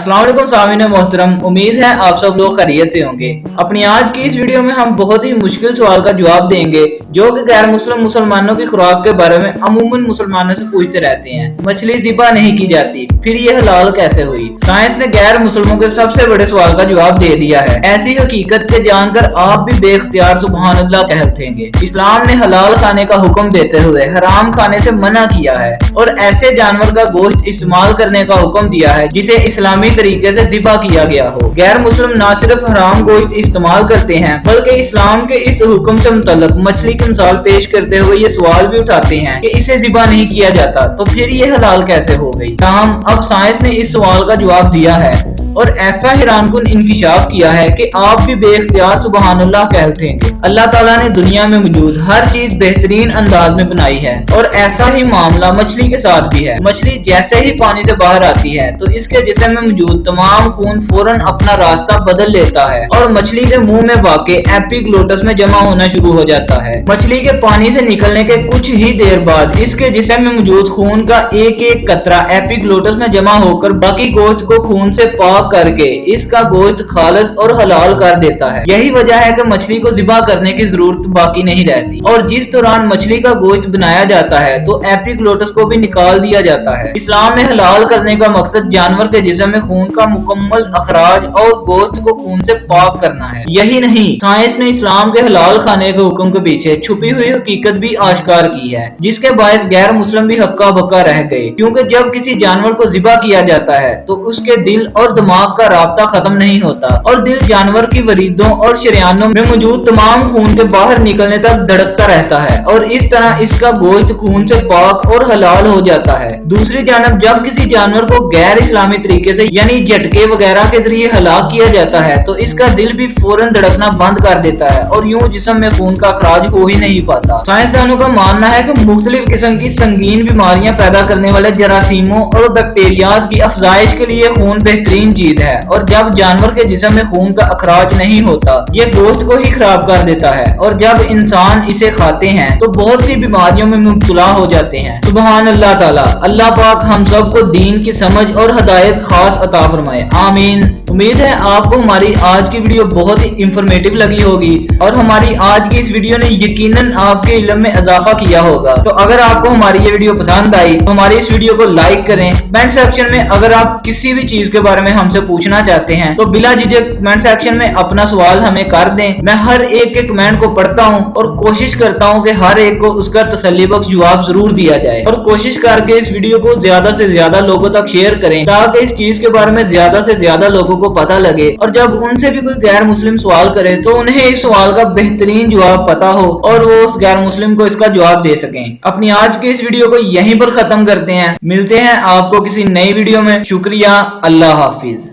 अस्सलाम वालेकुम सामीन मोहतरम, उम्मीद है आप सब लोग खैरियत से होंगे। अपनी आज की इस वीडियो में हम बहुत ही मुश्किल सवाल का जवाब देंगे जो कि गैर मुस्लिम मुसलमानों की खुराक के बारे में अमूमन मुसलमानों से पूछते रहते हैं। मछली ज़िबा नहीं की जाती, फिर ये हलाल कैसे हुई? साइंस ने गैर मुसलमों के सबसे बड़े सवाल का जवाब दे दिया है। ऐसी हकीकत के जानकर आप भी बेख्तियार सुबहान अल्लाह कह उठेंगे। इस्लाम ने हलाल खाने का हुक्म देते हुए हराम खाने से मना किया है और ऐसे जानवर का गोश्त इस्तेमाल करने का हुक्म दिया है जिसे इस्लामी तरीके से ज़िबा किया गया हो। गैर मुस्लिम न सिर्फ हराम गोश्त इस्तेमाल करते हैं बल्कि इस्लाम के इस हुक्म से मुतल्लक मछली की मिसाल पेश करते हुए ये सवाल भी उठाते हैं कि इसे ज़िबा नहीं किया जाता तो फिर ये हलाल कैसे हो गई। ताहम अब साइंस ने इस सवाल का जवाब दिया है और ऐसा हैरानकुन इंकिशाफ किया है कि आप भी बेख्तियार सुबहान अल्लाह कह उठेंगे। अल्लाह ताला ने दुनिया में मौजूद हर चीज बेहतरीन अंदाज में बनाई है और ऐसा ही मामला मछली के साथ भी है। मछली जैसे ही पानी से बाहर आती है तो इसके जिस्म में मौजूद तमाम खून फौरन अपना रास्ता बदल लेता है और मछली के मुंह में वाक़े एपिग्लोटस में जमा होना शुरू हो जाता है। मछली के पानी से निकलने के कुछ ही देर बाद इसके जिस्म में मौजूद खून का एक एक कतरा एपिग्लोटस में जमा होकर बाकी गोश्त को खून से पाक करके इसका गोश्त खालिस और हलाल कर देता है। यही वजह है कि मछली को ज़िबा करने की जरूरत बाकी नहीं रहती और जिस दौरान मछली का गोश्त बनाया जाता है तो एपिग्लोटस को भी निकाल दिया जाता है। इस्लाम में हलाल करने का मकसद जानवर के जिस्म में खून का मुकम्मल अखराज और गोश्त को खून से पाक करना है। यही नहीं, साइंस ने इस्लाम के हलाल खाने के हुक्म के पीछे छुपी हुई हकीकत भी आश्कार की है जिसके बायस गैर मुस्लिम भी हक्का बक्का रह गए, क्योंकि जब किसी जानवर को ज़िबा किया जाता है तो उसके दिल और दिमाग का राब्ता खत्म नहीं होता और दिल जानवर की वरीदों और शरियानों में मौजूद तमाम खून के बाहर निकलने तक धड़कता रहता है और इस तरह इसका गोश्त खून से पाक और हलाल हो जाता है। दूसरी जानब जब किसी जानवर को गैर इस्लामी तरीके से यानी झटके वगैरह के जरिए हलाक किया जाता है तो इसका दिल भी फौरन धड़कना बंद कर देता है और यूं जिस्म में खून का अखराज हो ही नहीं पाता। साइंसदानों का मानना है कि मुख्तलिफ किस्म की संगीन बीमारियां पैदा करने वाले जरासीमों और बैक्टीरियाज की अफजाइश के लिए खून बेहतरीन चीज है और जब जानवर के जिस्म में खून का अखराज नहीं होता ये गोश्त को ही खराब कर देता है और जब इंसान इसे खाते हैं तो बहुत सी बीमारियों में मुब्तला हो जाते हैं। सुबहान अल्लाह ताला। अल्लाह पाक हम सबको दीन की समझ और हदायत खास अता फरमाए, आमीन। उम्मीद है आपको हमारी आज की वीडियो बहुत ही इंफॉर्मेटिव लगी होगी और हमारी आज की इस वीडियो ने यकीनन आपके इल्म में इजाफा किया होगा। तो अगर आपको हमारी ये वीडियो पसंद आई तो हमारी इस वीडियो को लाइक करें। कमेंट सेक्शन में अगर आप किसी भी चीज के बारे में हमसे पूछना चाहते हैं तो बिला झिझक कमेंट सेक्शन में अपना सवाल हमें कर दें। मैं हर एक के कमेंट को पढ़ता हूं और कोशिश करता हूं कि हर एक को उसका तसल्ली बख्श जवाब जरूर दिया जाए और कोशिश करके इस वीडियो को ज्यादा से ज्यादा लोगों तक शेयर करें ताकि इस चीज के बारे में ज्यादा से ज्यादा लोगों को पता लगे और जब उनसे भी कोई गैर मुस्लिम सवाल करे तो उन्हें इस सवाल का बेहतरीन जवाब पता हो और वो उस गैर मुस्लिम को इसका जवाब दे सकें। अपनी आज की इस वीडियो को यहीं पर खत्म करते हैं। मिलते हैं आपको किसी नई वीडियो में। शुक्रिया। अल्लाह हाफिज।